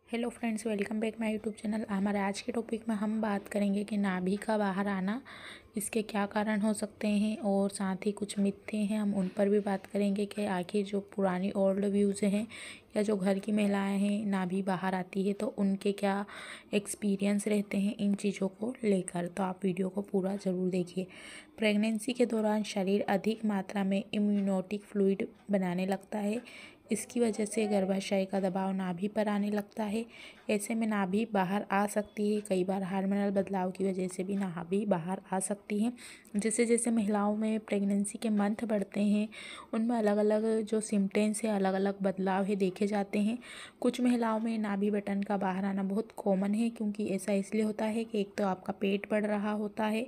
Hello friends, welcome back my YouTube channel. हमारे आज के टॉपिक में हम बात करेंगे कि नाभि का बाहर आना, इसके क्या कारण हो सकते हैं और साथ ही कुछ मिथ्ये हैं, हम उन पर भी बात करेंगे कि आखिर जो पुरानी ओल्ड व्यूज़ हैं या जो घर की महिलाएं हैं नाभि बाहर आती है तो उनके क्या एक्सपीरियंस रहते हैं इन चीज़ों को लेकर। तो आप वीडियो को पूरा ज़रूर देखिए। प्रेगनेंसी के दौरान शरीर अधिक मात्रा में इम्यूनोटिक फ्लूइड बनाने लगता है। इसकी वजह से गर्भाशय का दबाव नाभि पर आने लगता है। ऐसे में नाभि बाहर आ सकती है। कई बार हार्मोनल बदलाव की वजह से भी नाभि बाहर आ सकती है। जैसे जैसे महिलाओं में प्रेगनेंसी के मंथ बढ़ते हैं उनमें अलग अलग जो सिम्टम्स है, अलग अलग बदलाव है देखे जाते हैं। कुछ महिलाओं में नाभि बटन का बाहर आना बहुत कॉमन है, क्योंकि ऐसा इसलिए होता है कि एक तो आपका पेट बढ़ रहा होता है,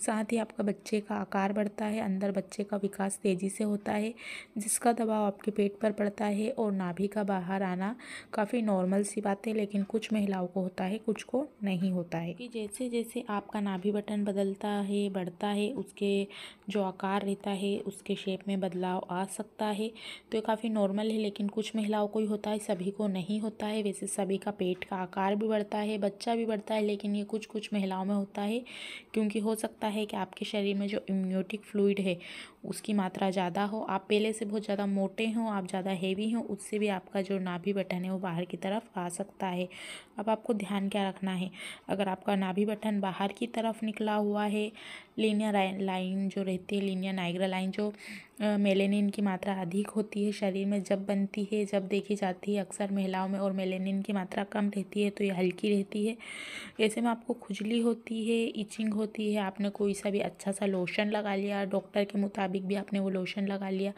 साथ ही आपका बच्चे का आकार बढ़ता है, अंदर बच्चे का विकास तेज़ी से होता है जिसका दबाव आपके पेट पर पड़ता है और नाभि का बाहर आना काफ़ी नॉर्मल सी बात है। लेकिन कुछ महिलाओं को होता है, कुछ को नहीं होता है। कि जैसे जैसे आपका नाभि बटन बदलता है, बढ़ता है, उसके जो आकार रहता है उसके शेप में बदलाव आ सकता है। तो ये काफ़ी नॉर्मल है, लेकिन कुछ महिलाओं को ही होता है, सभी को नहीं होता है। वैसे सभी का पेट का आकार भी बढ़ता है, बच्चा भी बढ़ता है, लेकिन ये कुछ कुछ महिलाओं में होता है, क्योंकि हो सकता है कि आपके शरीर में जो इम्यूनोटिक फ्लूइड है उसकी मात्रा ज़्यादा हो, आप पहले से बहुत ज़्यादा मोटे हों, आप ज़्यादा हेवी हों, उससे भी आपका जो नाभि बटन है वो बाहर की तरफ आ सकता है। अब आपको ध्यान क्या रखना है, अगर आपका नाभि बटन बाहर की तरफ निकला हुआ है, लीनियर लाइन जो रहती है, लीनियर नाइग्रा लाइन जो मेलेनिन की मात्रा अधिक होती है शरीर में जब बनती है, जब देखी जाती है अक्सर महिलाओं में, और मेलेनिन की मात्रा कम रहती है तो ये हल्की रहती है। ऐसे में आपको खुजली होती है, इचिंग होती है, आपने कोई सा भी अच्छा सा लोशन लगा लिया, डॉक्टर के मुताबिक भी आपने वो लोशन लगा लिया,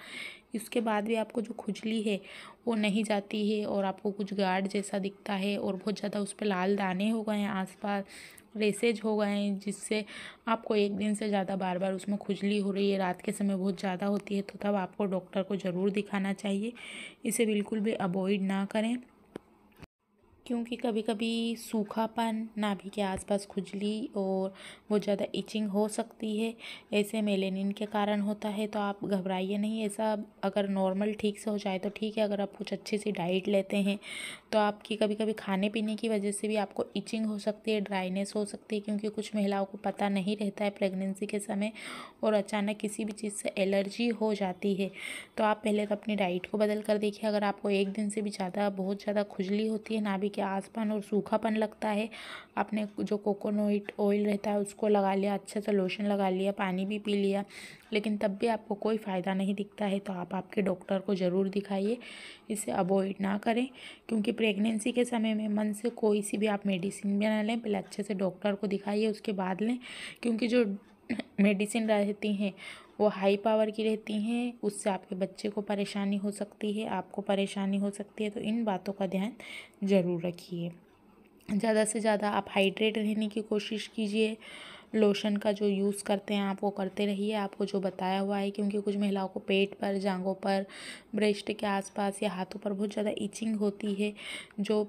इसके बाद भी आपको जो खुजली है वो नहीं जाती है और आपको कुछ गाढ़ जैसा दिखता है और बहुत ज़्यादा उस पर लाल दाने हो गए हैं, आसपास रेसेज हो गए हैं, जिससे आपको एक दिन से ज़्यादा बार बार उसमें खुजली हो रही है, रात के समय बहुत ज़्यादा होती है, तो तब आपको डॉक्टर को ज़रूर दिखाना चाहिए। इसे बिल्कुल भी अवॉइड ना करें, क्योंकि कभी कभी सूखापन, नाभि के आसपास खुजली और बहुत ज़्यादा इचिंग हो सकती है। ऐसे मेलेनिन के कारण होता है, तो आप घबराइए नहीं। ऐसा अगर नॉर्मल ठीक से हो जाए तो ठीक है। अगर आप कुछ अच्छी सी डाइट लेते हैं तो आपकी कभी कभी खाने पीने की वजह से भी आपको इचिंग हो सकती है, ड्राइनेस हो सकती है, क्योंकि कुछ महिलाओं को पता नहीं रहता है प्रेगनेंसी के समय और अचानक किसी भी चीज़ से एलर्जी हो जाती है। तो आप पहले तो अपनी डाइट को बदल कर देखिए। अगर आपको एक दिन से भी ज़्यादा बहुत ज़्यादा खुजली होती है, नाभि के आसपास और सूखापन लगता है, आपने जो कोकोनट ऑयल रहता है उसको लगा लिया, अच्छे से लोशन लगा लिया, पानी भी पी लिया, लेकिन तब भी आपको कोई फ़ायदा नहीं दिखता है, तो आप आपके डॉक्टर को ज़रूर दिखाइए। इसे अवॉइड ना करें, क्योंकि प्रेगनेंसी के समय में मन से कोई सी भी आप मेडिसिन भी ना लें, पहले अच्छे से डॉक्टर को दिखाइए उसके बाद लें, क्योंकि जो मेडिसिन रहती हैं वो हाई पावर की रहती हैं, उससे आपके बच्चे को परेशानी हो सकती है, आपको परेशानी हो सकती है। तो इन बातों का ध्यान ज़रूर रखिए। ज़्यादा से ज़्यादा आप हाइड्रेट रहने की कोशिश कीजिए। लोशन का जो यूज़ करते हैं आप वो करते रहिए, आपको जो बताया हुआ है, क्योंकि कुछ महिलाओं को पेट पर, जांघों पर, ब्रेस्ट के आसपास या हाथों पर बहुत ज़्यादा इचिंग होती है, जो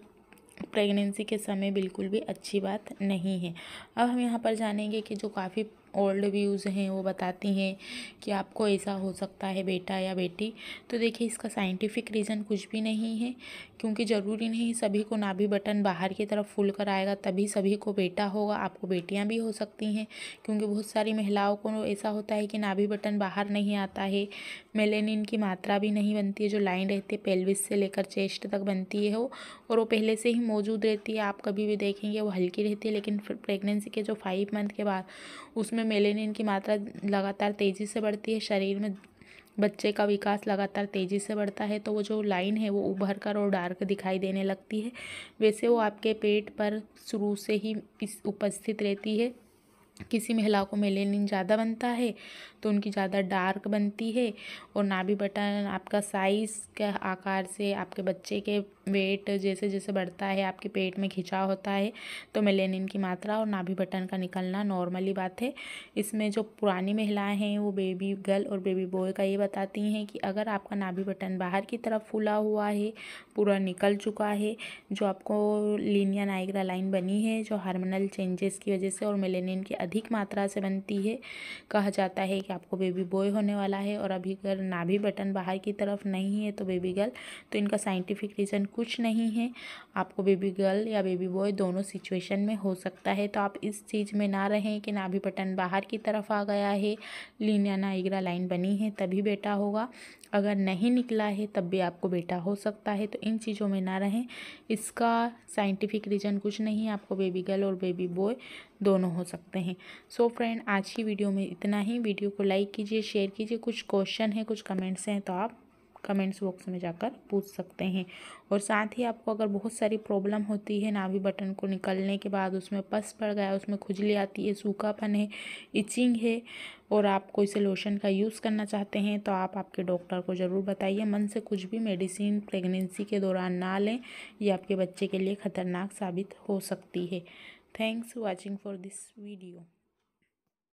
प्रेगनेंसी के समय बिल्कुल भी अच्छी बात नहीं है। अब हम यहाँ पर जानेंगे कि जो काफ़ी ओल्ड व्यूज़ हैं वो बताती हैं कि आपको ऐसा हो सकता है बेटा या बेटी। तो देखिए, इसका साइंटिफिक रीज़न कुछ भी नहीं है, क्योंकि ज़रूरी नहीं सभी को नाभि बटन बाहर की तरफ फूल कर आएगा तभी सभी को बेटा होगा। आपको बेटियां भी हो सकती हैं, क्योंकि बहुत सारी महिलाओं को ऐसा होता है कि नाभि बटन बाहर नहीं आता है, मेलेनिन की मात्रा भी नहीं बनती है, जो लाइन रहती है पेल्विस से लेकर चेस्ट तक बनती है वो, और वो पहले से ही मौजूद रहती है। आप कभी भी देखेंगे वो हल्की रहती है, लेकिन प्रेगनेंसी के जो 5 मंथ के बाद उसमें मेलेनिन की मात्रा लगातार तेज़ी से बढ़ती है, शरीर में बच्चे का विकास लगातार तेज़ी से बढ़ता है, तो वो जो लाइन है वो उभर कर और डार्क दिखाई देने लगती है। वैसे वो आपके पेट पर शुरू से ही उपस्थित रहती है। किसी महिला को मेलेनिन ज़्यादा बनता है तो उनकी ज़्यादा डार्क बनती है, और नाभि बटन आपका साइज़ के आकार से, आपके बच्चे के वेट जैसे जैसे बढ़ता है, आपके पेट में खिंचाव होता है, तो मेलेनिन की मात्रा और नाभि बटन का निकलना नॉर्मली बात है। इसमें जो पुरानी महिलाएं हैं वो बेबी गर्ल और बेबी बॉय का ये बताती हैं कि अगर आपका नाभि बटन बाहर की तरफ फूला हुआ है, पूरा निकल चुका है, जो आपको लीनियर नाइग्रा लाइन बनी है, जो हार्मोनल चेंजेस की वजह से और मेलेनिन की अधिक मात्रा से बनती है, कहा जाता है कि आपको बेबी बॉय होने वाला है। और अभी अगर नाभि बटन बाहर की तरफ नहीं है तो बेबी गर्ल, तो इनका साइंटिफिक रीज़न कुछ नहीं है। आपको बेबी गर्ल या बेबी बॉय दोनों सिचुएशन में हो सकता है। तो आप इस चीज़ में ना रहें कि नाभि बटन बाहर की तरफ आ गया है, लीनिया नाइग्रा लाइन बनी है तभी बेटा होगा, अगर नहीं निकला है तब भी आपको बेटा हो सकता है। तो इन चीज़ों में ना रहें, इसका साइंटिफिक रीज़न कुछ नहीं है, आपको बेबी गर्ल और बेबी बॉय दोनों हो सकते हैं। सो फ्रेंड, आज की वीडियो में इतना ही। वीडियो को लाइक कीजिए, शेयर कीजिए। कुछ क्वेश्चन है, कुछ कमेंट्स हैं तो आप कमेंट्स बॉक्स में जाकर पूछ सकते हैं। और साथ ही आपको अगर बहुत सारी प्रॉब्लम होती है नाभि बटन को निकलने के बाद, उसमें पस पड़ गया, उसमें खुजली आती है, सूखापन है, इचिंग है, और आप कोई से लोशन का यूज़ करना चाहते हैं तो आप आपके डॉक्टर को ज़रूर बताइए। मन से कुछ भी मेडिसिन प्रेगनेंसी के दौरान ना लें, ये आपके बच्चे के लिए ख़तरनाक साबित हो सकती है। Thanks watching for this video.